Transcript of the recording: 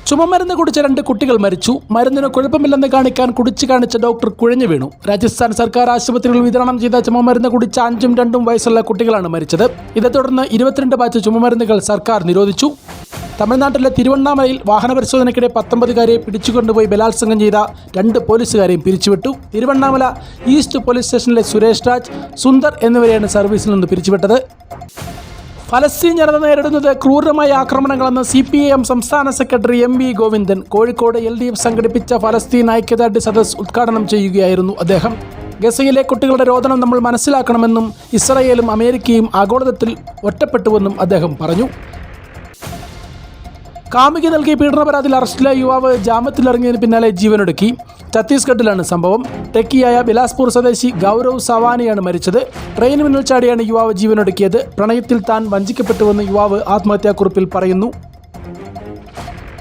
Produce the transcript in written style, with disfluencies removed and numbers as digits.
ചുമമരുന്ന് കുടിച്ച 2 കുട്ടികൾ മരിച്ചു. മരുന്നിന് കുഴപ്പമില്ലെന്ന് കാണിക്കാൻ കുടിച്ചു കാണിച്ച ഡോക്ടർ കുഴഞ്ഞു വീണു. രാജസ്ഥാൻ സർക്കാർ ആശുപത്രികളിൽ വിതരണം ചെയ്ത ചുമമരുന്ന് കുടിച്ച 5ഉം 2ഉം വയസ്സുള്ള കുട്ടികളാണ് മരിച്ചത്. ഇതേ തുടർന്ന് 22 ബാച്ച് ചുമമരുന്നുകൾ സർക്കാർ നിരോധിച്ചു. തമിഴ്നാട്ടിലെ തിരുവണ്ണാമലയിൽ വാഹന പരിശോധനയ്ക്കിടെ 19കാരെ പിടിച്ചുകൊണ്ടുപോയി ബലാത്സംഗം ചെയ്ത 2 പോലീസുകാരെയും പിരിച്ചുവിട്ടു. തിരുവണ്ണാമല ഈസ്റ്റ് പോലീസ് സ്റ്റേഷനിലെ സുരേഷ് രാജ്, സുന്ദർ എന്നിവരെയാണ് സർവീസിൽ നിന്ന് പിരിച്ചുവിട്ടത്. ഫലസ്തീൻ ജനത നേരിടുന്നത് ക്രൂരമായ ആക്രമണങ്ങളെന്ന് CPIM സംസ്ഥാന secretary MV Govindan. Kozhikode LDF സംഘടിപ്പിച്ച ഫലസ്തീൻ ഐക്യദാർഢ്യ സദസ് ഉദ്ഘാടനം ചെയ്യുകയായിരുന്നു അദ്ദേഹം. ഗസയിലെ കുട്ടികളുടെ രോദനം നമ്മൾ മനസ്സിലാക്കണമെന്നും ഇസ്രായേലും അമേരിക്കയും ആഗോളതലത്തിൽ ഒറ്റപ്പെട്ടുവെന്നും അദ്ദേഹം പറഞ്ഞു. കാമുകി നൽകിയ പീഡന പരാതിയിൽ അറസ്റ്റിലായ യുവാവ് ജാമ്യത്തിലിറങ്ങിയതിന് പിന്നാലെ ജീവനൊടുക്കി. ഛത്തീസ്ഗഡിലാണ് സംഭവം. ടെക്കിയായ ബിലാസ്പൂർ സ്വദേശി ഗൗരവ് സവാനിയാണ് മരിച്ചത്. ട്രെയിന് മുന്നിൽ ചാടിയാണ് യുവാവ് ജീവനൊടുക്കിയത്. പ്രണയത്തിൽ താൻ വഞ്ചിക്കപ്പെട്ടുവെന്ന് യുവാവ് ആത്മഹത്യാക്കുറിപ്പിൽ പറയുന്നു.